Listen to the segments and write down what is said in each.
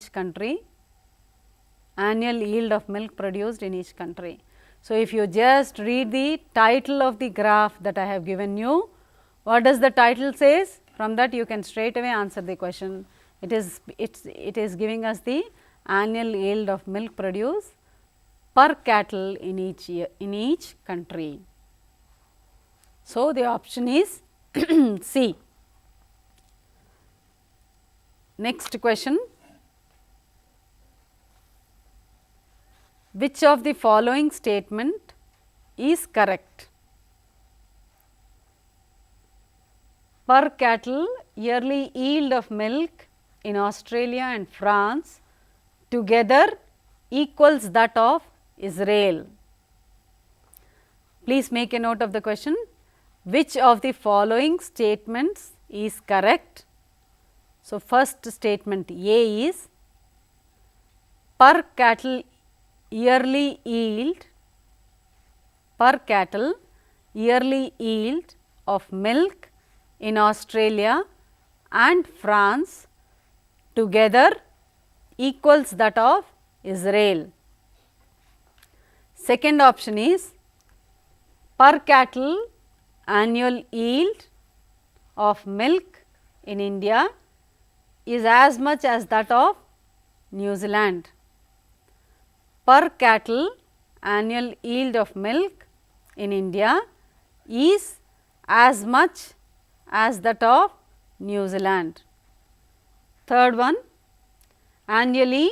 each country, annual yield of milk produced in each country. So, if you just read the title of the graph that I have given you, what does the title says? From that you can straight away answer the question. It is giving us the annual yield of milk produced per cattle in each year, in each country. So, the option is C. Next question. Which of the following statement is correct? Per cattle yearly yield of milk in Australia and France together equals that of Israel. Please make a note of the question. Which of the following statements is correct? So, first statement A is per cattle yearly yield of milk in Australia and France together equals that of Israel. Second option is per cattle annual yield of milk in India is as much as that of New Zealand. Per cattle annual yield of milk in India is as much as that of New Zealand. Third one, annually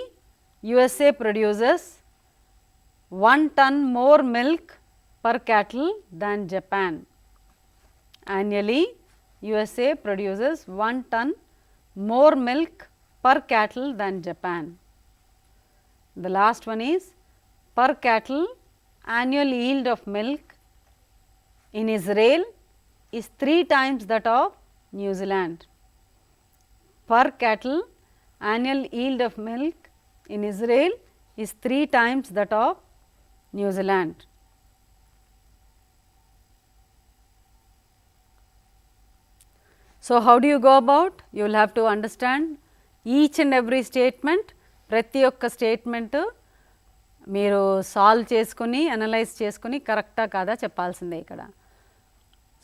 USA produces 1 ton more milk per cattle than Japan. Annually USA produces 1 ton more milk per cattle than Japan. The last one is per cattle annual yield of milk in Israel is 3 times that of New Zealand. Per cattle annual yield of milk in Israel is 3 times that of New Zealand. So, how do you go about? You will have to understand each and every statement. ప్రతి ఒక్క statement మీరు solve చేసుకుని analyse చేసుకుని కరెక్టా కాదా చెప్పాల్సిందే ఇక్కడ.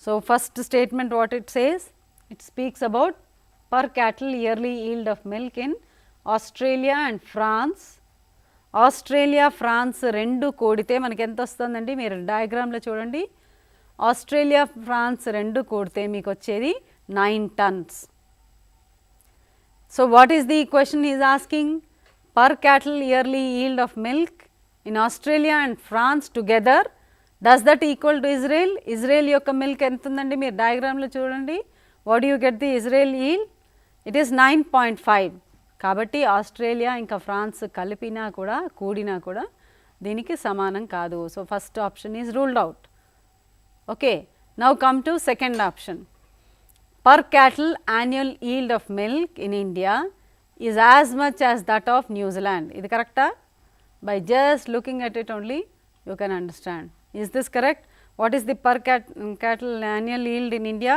So, first statement what it says? It speaks about per cattle yearly yield of milk in Australia and France. Australia France రెండు కూడితే మనకి ఎంత వస్తుందండి? మీరు డయాగ్రామ్లో చూడండి. ఆస్ట్రేలియా ఫ్రాన్స్ రెండు కూడితే మీకు వచ్చేది 9 tons. So, what is the question he is asking? Per cattle yearly yield of milk in Australia and France together, does that equal to Israel? Israel యొక్క మిల్క్ ఎంత ఉందండి? మీరు డయాగ్రామ్లో చూడండి. What do you get the Israel yield? It is 9.5. కాబట్టి Australia ఇంకా France కలిపినా కూడా కూడినా కూడా దీనికి సమానం కాదు. So, first option is ruled out. Okay, now come to second option. Per cattle annual yield of milk in India is as much as that of New Zealand. Is it correct? By just looking at it only you can understand. Is this correct? What is the per cattle annual yield in India?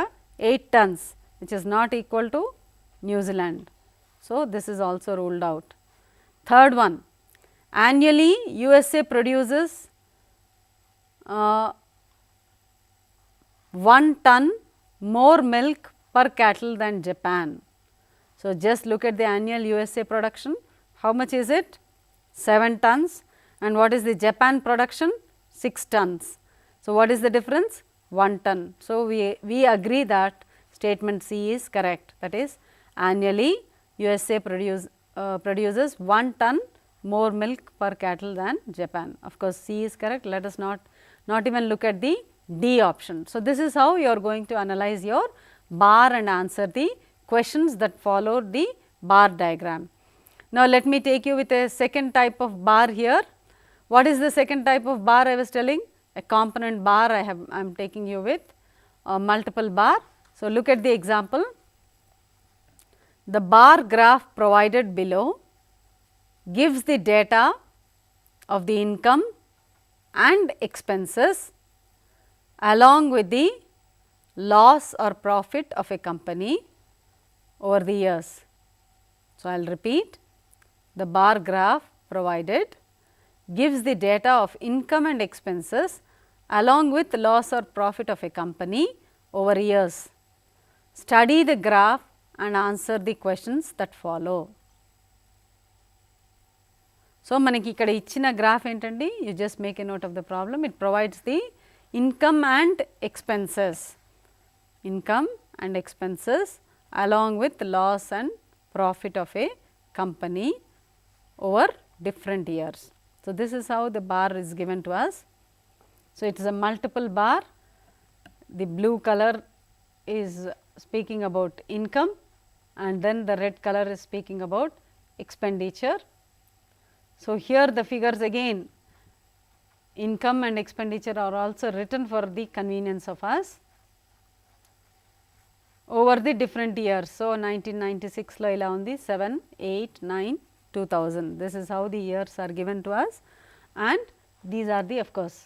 8 tons, which is not equal to New Zealand. So, this is also ruled out. Third one, annually USA produces 1 ton more milk per cattle than Japan. So, just look at the annual USA production. How much is it? 7 tons. And what is the Japan production? 6 tons. So, what is the difference? 1 ton. So, we agree that statement C is correct. That is, annually USA produces 1 ton more milk per cattle than Japan. Of course, C is correct. Let us not even look at the D option. So, this is how you are going to analyze your bar and answer the questions that follow the bar diagram. Now, let me take you with a second type of bar here. What is the second type of bar I was telling? A component bar I am taking you with a multiple bar. So, look at the example. The bar graph provided below gives the data of the income and expenses along with the loss or profit of a company over the years. So, I will repeat. the bar graph provided gives the data of income and expenses along with loss or profit of a company over years. Study the graph and answer the questions that follow. So, మనకి ఇక్కడ ఇచ్చిన graph ఏంటండి, you just make a note of the problem. It provides the income and expenses along with loss and profit of a company over different years. So, this is how the bar is given to us. So, it is a multiple bar. The blue color is speaking about income and then the red color is speaking about expenditure. So, here the figures again, income and expenditure are also written for the convenience of us over the different years. So, 1996 lo ila undi 7, 8, 9, 2000. This is how the years are given to us and these are the of course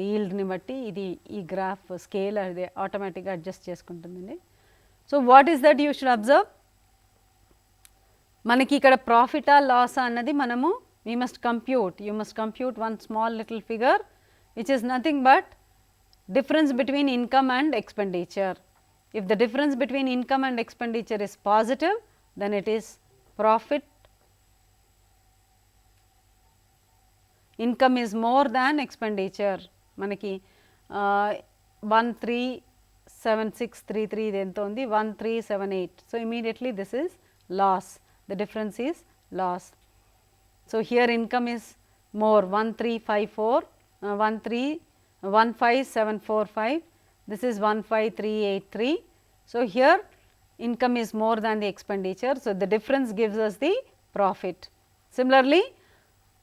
yield ni batti idi ee graph scale ade automatic ga adjust chesukuntundandi. So, what is that you should observe? మనకి ఇక్కడ ప్రాఫిటా లాసా అన్నది మనము we must compute, you must compute one small little figure which is nothing but difference between income and expenditure. If the difference between income and expenditure is positive, then it is profit. Income is more than expenditure. మనకి 137633 ఇది ఎంత ఉంది 1378. So, immediately this is loss. The difference is loss. So, here income is more 15745, this is 15383. So, here income is more than the expenditure. So, the difference gives us the profit. Similarly,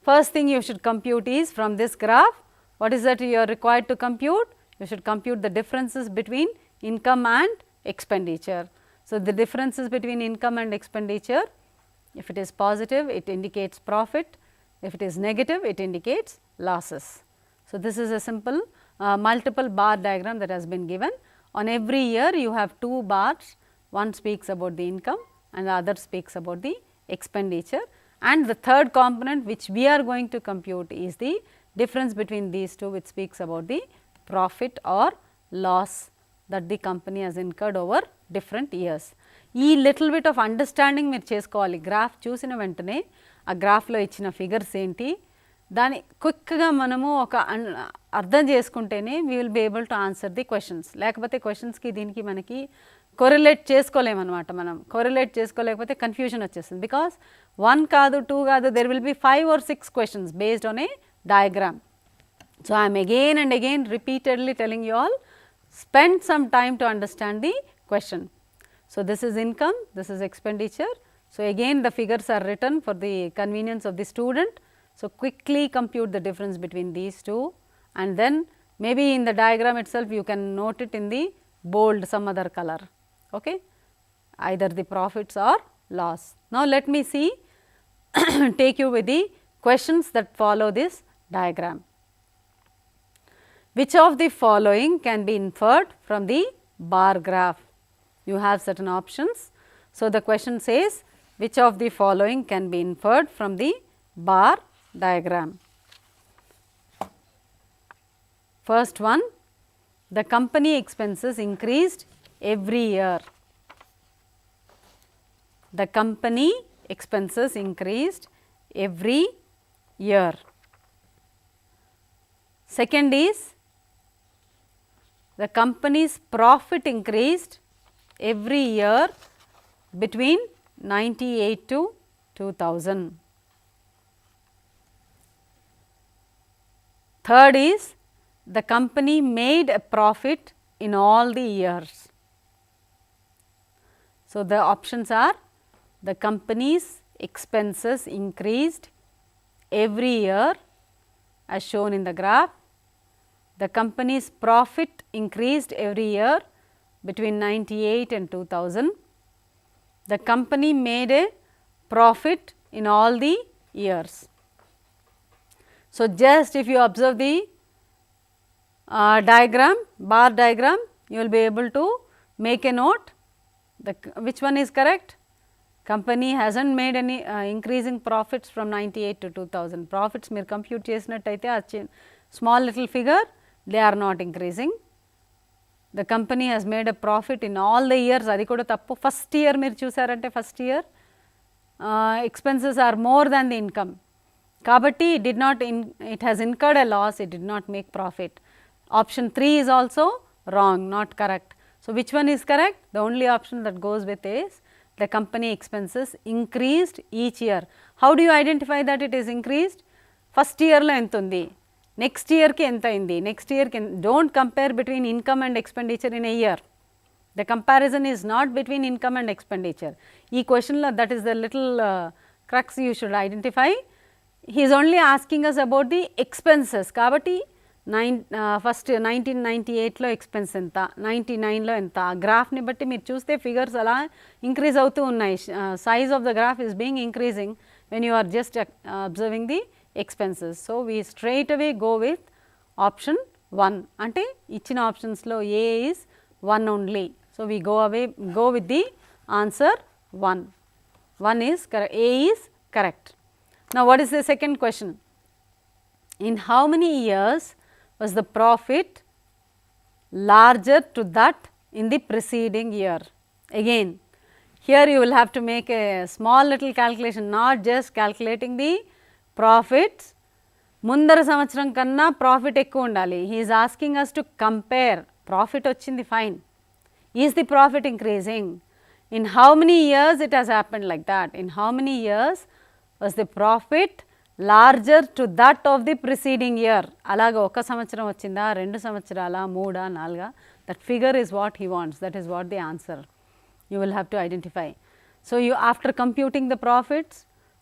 first thing you should compute is from this graph, what is that you are required to compute? You should compute the differences between income and expenditure. So, the differences between income and expenditure, if it is positive, it indicates profit. If it is negative, it indicates losses. So, this is a simple multiple bar diagram that has been given. On every year, you have two bars, one speaks about the income and the other speaks about the expenditure. And the third component which we are going to compute is the difference between these two, which speaks about the profit or loss that the company has incurred over different years. ఈ little bit of understanding మీరు చేసుకోవాలి. Graph చూసిన వెంటనే ఆ గ్రాఫ్లో ఇచ్చిన figures ఏంటి, దాన్ని క్విక్గా మనము ఒక అర్థం చేసుకుంటేనే we will be able to answer the questions. లేకపోతే క్వశ్చన్స్కి దీనికి మనకి కొరిలేట్ చేసుకోలేమన్నమాట. మనం కొరిలేట్ చేసుకోలేకపోతే కన్ఫ్యూజన్ వచ్చేస్తుంది. బికాస్ 1 కాదు 2 కాదు, there will be 5 or 6 questions based on a diagram. So I'm again and again repeatedly telling you all, spend some time to understand the question. So, this is income, this is expenditure. So, again the figures are written for the convenience of the student. So, quickly compute the difference between these two and then maybe in the diagram itself you can note it in the bold some other color, okay? Either the profits or loss. Now, let me see take you with the questions that follow this diagram. Which of the following can be inferred from the bar graph? You have certain options. So, the question says which of the following can be inferred from the bar diagram. First one, the company expenses increased every year. The company expenses increased every year. Second is, the company's profit increased every year between 98 to 2000. Third is, the company made a profit in all the years. So, the options are the company's expenses increased every year as shown in the graph. The company's profit increased every year between 98 and 2000. The company made a profit in all the years. So, just if you observe the diagram, bar diagram, you will be able to make a note. Which one is correct? Company hasn't made any increasing profits from 98 to 2000. Profits మీరు compute చేసినట్టయితే ఆ small little figure they are not increasing. The company has made a profit in all the years, అది కూడా తప్పు. First year మీరు చూసారంటే first year expenses are more than the income, కాబట్టి it has incurred a loss, it did not make profit. Option 3 is also wrong, not correct. So which one is correct? The only option that goes with is the company expenses increased each year. How do you identify that it is increased? First year lo ఎంత ఉంది, next ఇయర్కి ఎంత అయింది, next ఇయర్కి don't compare between income and expenditure in a year. The comparison is not between income and expenditure. ఈ క్వశ్చన్లో that is the little crux you should identify. He is only asking us about the expenses, కాబట్టి first 1998లో expense ఎంత, 99లో ఎంత, ఆ గ్రాఫ్ని బట్టి మీరు చూస్తే figures అలా ఇంక్రీజ్ అవుతూ ఉన్నాయి. Size of the graph is being increasing when you are just observing the expenses. So we straight away go with option 1, అంటే ఇచ్చిన ఆప్షన్స్లో A is 1 only. So we go with the answer 1. 1 is correct, A is correct. Now what is the second question? In how many years was the profit larger to that in the preceding year? Again, here you will have to make a small little calculation, not just calculating the profits. ముందర సంవత్సరం కన్నా profit ఎక్కువ ఉండాలి. He is asking us to compare. Profit వచ్చింది fine, is the profit increasing? In how many years it has happened like that? In how many years was the profit larger to that of the preceding year? అలాగ ఒక సంవత్సరం వచ్చిందా, 2 సంవత్సరాల, 3, 4? That figure is what he wants, that is what the answer you will have to identify. So you after computing the profits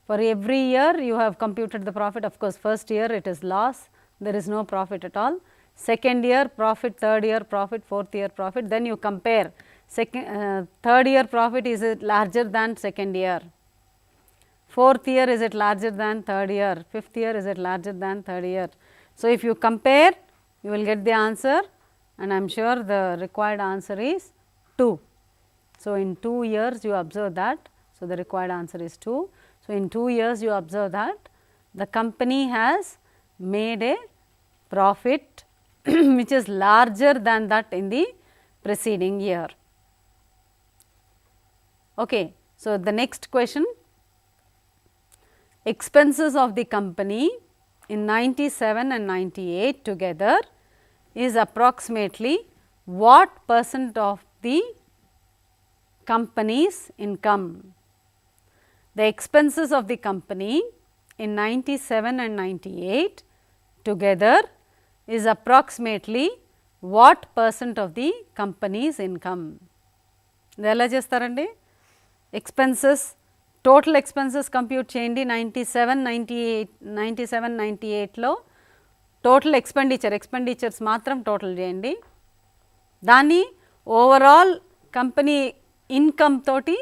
for every year you have computed the profit. Of course, first year it is loss, there is no profit at all. Second year profit, third year profit, fourth year profit. Then you compare third year profit, is it larger than second year? Fourth year, is it larger than third year? Fifth year, is it larger than third year? So if you compare, you will get the answer, and I am sure the required answer is 2. So in 2 years you observe that, so the required answer is 2. So in 2 years you observe that the company has made a profit which is larger than that in the preceding year. Okay. So the next question, expenses of the company in 97 and 98 together is approximately what percent of the company's income? The expenses of the company in 97 and 98 together is approximately what percent of the company's income? ఇది ఎలా చేస్తారండి? Expenses, total expenses compute చేయండి. 97-98లో total expenditures మాత్రం total చేయండి. దాన్ని overall company income తోటి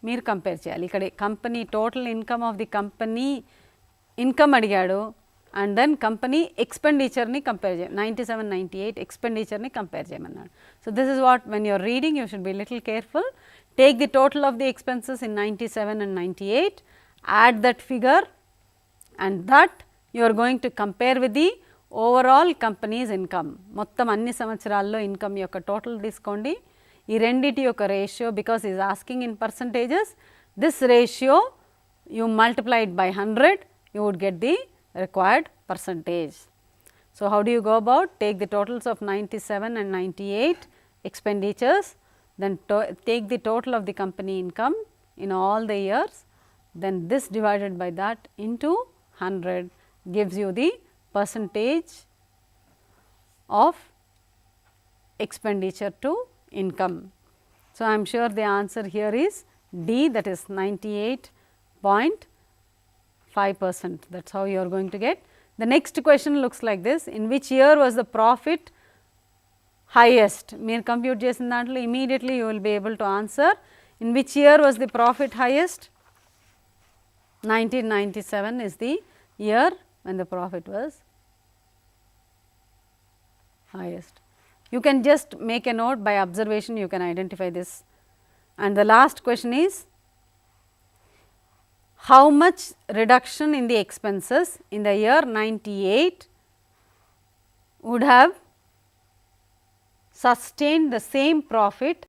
మీరు compare చేయాలి. ఇక్కడ company total income of the company income అడిగాడు, అండ్ దెన్ కంపెనీ ఎక్స్పెండిచర్ని కంపేర్ చేయాలి. 97-98 ఎక్స్పెండిచర్ని కంపేర్ చేయమన్నాడు. So this is what when you're reading you should be little careful. Take the total of the expenses in 97 and 98, add that figure, and that you are going to compare with the overall company's income. మొత్తం అన్ని సంవత్సరాల్లో income యొక్క total తీసుకోండి. ఈ రెండిటి యొక్క ratio, because is asking in percentages, this ratio you multiplied by 100, you would get the required percentage. So how do you go about? Take the totals of 97 and 98 expenditures, then take the total of the company income in all the years, then this divided by that into 100 gives you the percentage of expenditure to income. So I am sure the answer here is D, that is 98.5%. That is how you are going to get. The next question looks like this: in which year was the profit highest? మీరు compute చేసిన దాంట్లో immediately you will be able to answer. In which year was the profit highest? 1997 is the year when the profit was highest. You can just make a note by observation, you can identify this. And the last question is, how much reduction in the expenses in the year 98 would have sustained the same profit